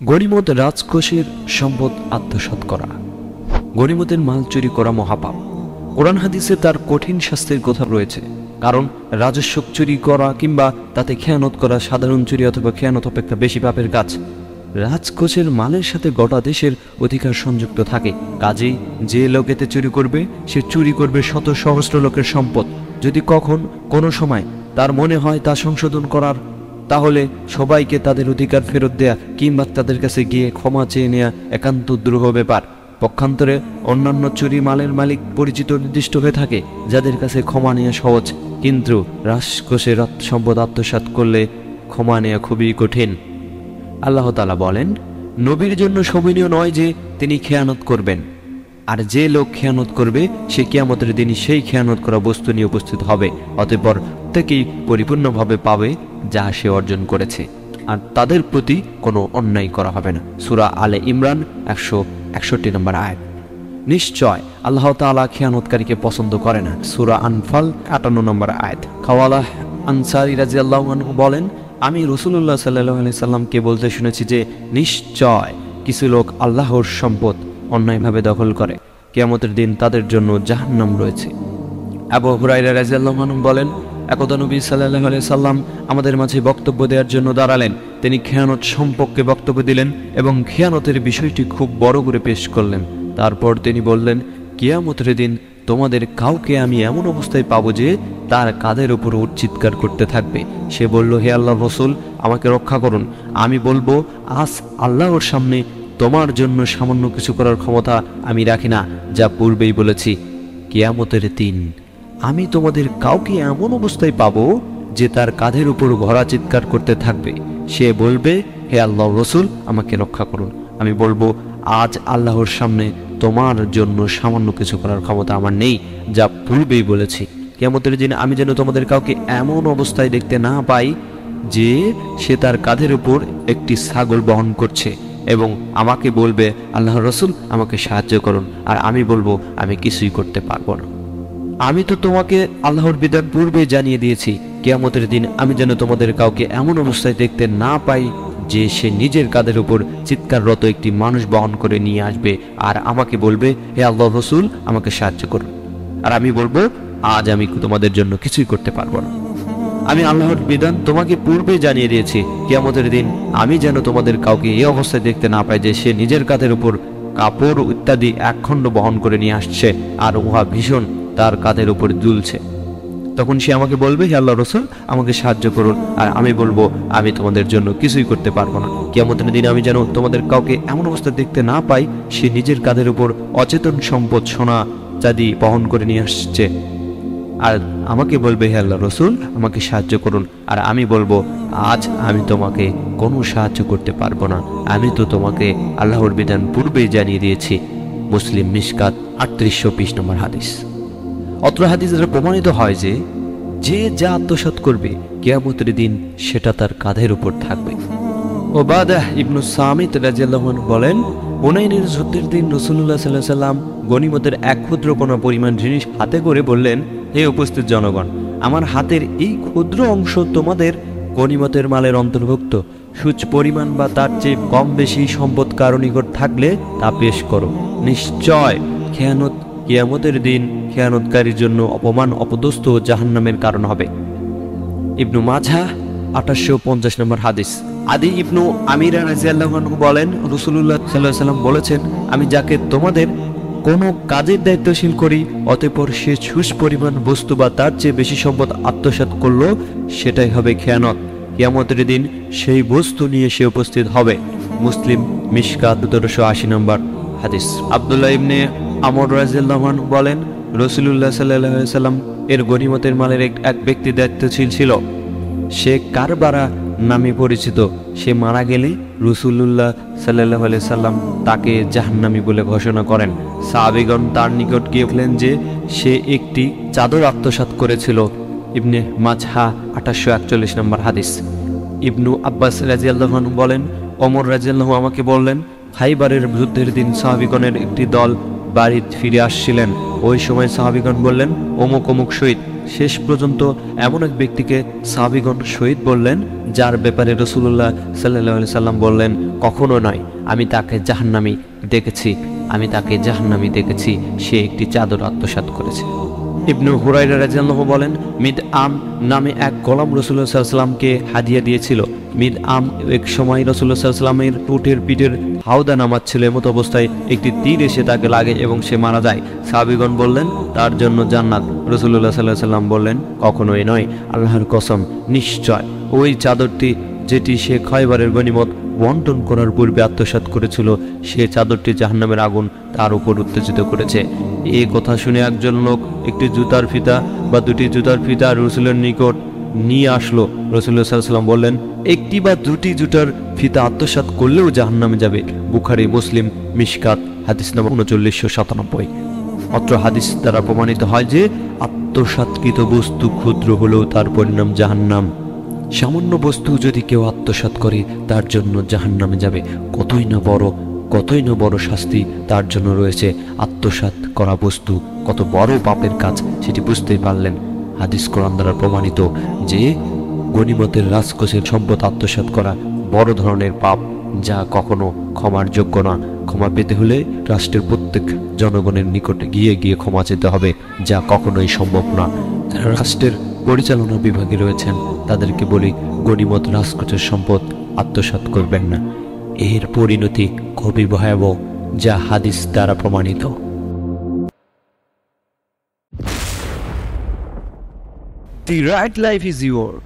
গনিমত রাজকোষের সম্পদ আত্মসাৎ করা। গনিমতের মাল চুরি করা মহাপাপ। কোরআন হাদিসে তার কঠিন শাস্তির কথা রয়েছে, কারণ রাজস্ব চুরি করা কিংবা তাতে খেয়ানত করা সাধারণ চুরি অথবা খেয়ানত অপেক্ষা বেশি পাপের কাজ। রাজকোষের মালের সাথে গোটা দেশের অধিকার সংযুক্ত থাকে, কাজেই যে লোক এতে চুরি করবে সে চুরি করবে শত সহস্র লোকের সম্পদ। যদি কখন কোনো সময় তার মনে হয় তা সংশোধন করার, তাহলে সবাইকে তাদের অধিকার ফেরত দেয়া কিংবা তাদের কাছে গিয়ে ক্ষমা চেয়ে নেওয়া একান্ত দুরূহ ব্যাপার। পক্ষান্তরে অন্যান্য চুরি মালের মালিক পরিচিত নির্দিষ্ট হয়ে থাকে, যাদের কাছে ক্ষমা নেওয়া সহজ, কিন্তু রাজকোষের সম্পদ আত্মসাৎ করলে ক্ষমা নেওয়া খুবই কঠিন। আল্লাহ তাআলা বলেন, নবীর জন্য শোভনীয় নয় যে তিনি খেয়ানত করবেন, আর যে লোক খেয়ানত করবে সে কিয়ামতের দিন সেই খেয়ানত করা বস্তু নিয়ে উপস্থিত হবে, অতঃপর প্রত্যেকেই পরিপূর্ণভাবে পাবে যা সে অর্জন করেছে, আর তাদের প্রতি কোনো অন্যায় করা হবে না। সূরা আলে ইমরান 161 নম্বর আয়াত। নিশ্চয় আল্লাহ তাআলা খেয়ানতকারীকে পছন্দ করে না। সূরা আনফাল 58 নম্বর আয়াত। খাওয়ালাহ আনসারী রাদিয়াল্লাহু আনহু বলেন, আমি রাসূলুল্লাহ সাল্লাল্লাহু আলাইহি সাল্লামকে বলতে শুনেছি যে নিশ্চয় কিছু লোক আল্লাহর সম্পদ অন্যায়ভাবে দখল করে, কিয়ামতের দিন তাদের জন্য জাহান্নাম রয়েছে। আবু হুরায়রা রাদিয়াল্লাহু আনহু বলেন, একদা নবী সাল্লাল্লাহু আলাইহি সাল্লাম আমাদের মাঝে বক্তব্য দেওয়ার জন্য দাঁড়ালেন। তিনি খেয়ানত সম্পর্কে বক্তব্য দিলেন এবং খেয়ানতের বিষয়টি খুব বড় করে পেশ করলেন। তারপর তিনি বললেন, কিয়ামতের দিন তোমাদের কাউকে আমি এমন অবস্থায় পাবো যে তার কাঁধের উপর চিৎকার করতে থাকবে। সে বলল, হে আল্লাহর রাসূল, আমাকে রক্ষা করুন। আমি বলবো, আজ আল্লাহর সামনে তোমার জন্য সামান্য কিছু করার ক্ষমতা আমি রাখি না, যা পূর্বেই বলেছি। কিয়ামতের দিন আমি তোমাদের কাউকে এমন অবস্থায় পাবো যে তার কাঁধের উপর ঘোড়া চিৎকার করতে থাকবে। সে বলবে, হে আল্লাহর রাসূল, আমাকে রক্ষা করুন। আমি বলবো, আজ আল্লাহর সামনে তোমার জন্য সামান্য কিছু করার ক্ষমতা আমার নেই, যা পূর্বেই বলেছি। কিয়ামতের দিন আমি যেন তোমাদের কাউকে এমন অবস্থায় দেখতে না পাই যে সে তার কাঁধের উপর একটি ছাগল বহন করছে এবং আমাকে বলবে, আল্লাহর রাসূল, আমাকে সাহায্য করুন। আর আমি বলবো, আমি কিছুই করতে পারবো না। আমি তো তোমাকে আল্লাহর বিধান পূর্বে জানিয়ে দিয়েছি। কিয়ামতের দিন আমি যেন তোমাদের কাউকে এমন অবস্থায় দেখতে না পাই যে সে নিজের কাঁধের উপর চিৎকাররত একটি মানুষ বহন করে নিয়ে আসবে আর আমাকে বলবে, হে আল্লাহর রাসূল, আমাকে সাহায্য করুন। আর আমি বলবো, আজ আমি তোমাদের জন্য কিছুই করতে পারবো না। আমি আল্লাহর বিধান তোমাকে পূর্বে জানিয়ে দিয়েছি। কিয়ামতের দিন আমি যেন তোমাদের কাউকে এই অবস্থায় দেখতে না পাই যে সে নিজের কাঁধের উপর কাপড় ইত্যাদি একখণ্ড বহন করে নিয়ে আসছে আর উহা ভীষণ তার কাঁধের উপর দুলছে। তখন সে আমাকে বলবে, হে আল্লাহর রাসূল, আমাকে সাহায্য করুন। আর আমি বলবো, আমি তোমাদের জন্য কিছুই করতে পারবো না। কিয়ামতের দিন আমি যেন তোমাদের কাউকে এমন অবস্থা দেখতে না পাই সে নিজের কাঁধের উপর অচেতন সম্পদ সোনা চাঁদি বহন করে নিয়ে আসছে আর আমাকে বলবে, হে আল্লাহর রাসূল, আমাকে সাহায্য করুন। আর আমি বলবো, আজ আমি তোমাকে কোনো সাহায্য করতে পারবো না। আমি তো তোমাকে আল্লাহর বিধান পূর্বেই জানিয়ে দিয়েছি। মুসলিম মিশকাত 3820 নম্বর হাদিস। অত্র হাদিস দ্বারা প্রমাণিত হয় যে যে যা আত্মসাৎ করবে কিয়ামতের দিন সেটা তার কাঁধের উপর থাকবে। উবাদাহ ইবনু সামিত রাদিয়াল্লাহু আনহু বলেন, হুনাইনের যুদ্ধের দিন রাসূলুল্লাহ সাল্লাল্লাহু আলাইহি সাল্লাম গনিমতের এক ক্ষুদ্র কোনো পরিমাণ জিনিস হাতে করে বললেন, হে উপস্থিত জনগণ, আমার হাতের এই ক্ষুদ্র অংশ তোমাদের গনিমতের মালের অন্তর্ভুক্ত। সুচ পরিমাণ বা তার চেয়ে কম বেশি সম্পদ কারো নিকট থাকলে তা পেশ করো। নিশ্চয় খেয়ানত কিয়ামতের দিন খেয়ানতকারীর জন্য অপমান, অপদস্থ ও জাহান্নামের কারণ হবে। ইবনু মাজাহ 2850 নম্বর হাদিস। আদি ইবনু আমিরা রাদিয়াল্লাহু আনহু বলেন, রাসূলুল্লাহ সাল্লাল্লাহু আলাইহি সাল্লাম বলেছেন, আমি যাকে তোমাদের কোনো কাজের দায়িত্বশীল করি, অতঃপর সে সুচ পরিমাণ বস্তু বা তার চেয়ে বেশি সম্পদ আত্মসাৎ করলো, সেটাই হবে খেয়ানত। কিয়ামতের দিন সেই বস্তু নিয়ে সে উপস্থিত হবে। মুসলিম মিশকাত 1780 নম্বর হাদিস। আব্দুল্লাহ ইবনে আমর রাদিয়াল্লাহু আনহু বলেন, রাসূলুল্লাহ সাল্লাল্লাহু আলাইহি সাল্লাম এর গনিমতের মালের এক ব্যক্তি দায়িত্বশীল ছিল। সে কারবারা নামে পরিচিত। সে মারা গেলে রাসূলুল্লাহ সাল্লাল্লাহু আলাইহি সাল্লাম তাকে জাহান্নামী বলে ঘোষণা করেন। সাহাবীগণ তার নিকট গিয়ে বললেন যে সে একটি চাদর আত্মসাৎ করেছিল। ইবনে মাজাহ 2841 নম্বর হাদিস। ইবনু আব্বাস রাদিয়াল্লাহু আনহু বলেন, ওমর রাদিয়াল্লাহু আমাকে বললেন, খাইবারের যুদ্ধের দিন সাহাবীগণের একটি দল বাড়ি ফিরে আসছিলেন। ওই সময় সাহাবীগণ বললেন, অমুক অমুক শহীদ। শেষ পর্যন্ত এমন এক ব্যক্তিকে সাহাবীগণ শহীদ বললেন, যার ব্যাপারে রাসূলুল্লাহ সাল্লাল্লাহু আলাইহি সাল্লাম বললেন, কখনো নয়, আমি তাকে জাহান্নামী দেখেছি, সে একটি চাদর আত্মসাৎ করেছে। ইবনু হুরায়রা রাদিয়াল্লাহু বলেন, মিদ আম নামে এক গোলাম রাসূলুল্লাহ সাল্লাল্লাহু আলাইহি সাল্লামকে হাদিয়া দিয়েছিল। মিদ আম এক সময় রাসূলুল্লাহ সাল্লাল্লাহু আলাইহি সাল্লামের উটের পিঠের হাওদা নামাচ্ছিল, এমত অবস্থায় একটি তীর এসে তাকে লাগে এবং সে মারা যায়। সাহাবীগণ বললেন, তার জন্য জান্নাত। রাসূলুল্লাহ সাল্লাল্লাহু আলাইহি সাল্লাম বললেন, কখনোই নয়, আল্লাহর কসম, নিশ্চয় ওই চাদরটি যেটি সে খয়বরের গনিমত বন্টন করার পূর্বে আত্মসাৎ করেছিল, সে চাদরটি জাহান্নামের আগুন তার উপর উত্তেজিত করেছে। এই কথা শুনে একজন লোক একটি জুতার ফিতা বা দুটি জুতার ফিতা রাসূলের নিকট নিয়ে আসলো। রাসূলুল্লাহ সাল্লাল্লাহু আলাইহি ওয়াসাল্লাম বললেন, একটি বা দুটি জুতার ফিতা আত্মসাৎ করলেও জাহান্নামে যাবে। বুখারী, মুসলিম, মিশকাত, হাদিস নম্বর 3997। অত্র হাদিস দ্বারা প্রমাণিত হয় যে আত্মসাৎকৃত বস্তু ক্ষুদ্র হলেও তার পরিণাম জাহান্নাম। সামান্য বস্তু যদি কেউ আত্মসাৎ করে তার জন্য জাহান্নামে যাবে। কতই না বড় শাস্তি তার জন্য রয়েছে। আত্মসাৎ করা বস্তু কত বড় পাপের কাজ সেটি বুঝতেই পারলেন। হাদিস কোরআন দ্বারা প্রমাণিত যে গনিমতের রাজকোষের সম্পদ আত্মসাৎ করা বড় ধরনের পাপ, যা কখনো ক্ষমার যোগ্য না। ক্ষমা পেতে হলে রাষ্ট্রের প্রত্যেক জনগণের নিকটে গিয়ে ক্ষমা চেতে হবে, যা কখনোই সম্ভব না। যারা রাষ্ট্রের পরিচালনা বিভাগে রয়েছেন তাদেরকে বলি, গনিমত রাজকোষের সম্পদ আত্মসাৎ করবেন না। এর পরিণতি খুবই ভয়াবহ, যা হাদিস দ্বারা প্রমাণিত। The right life is yours.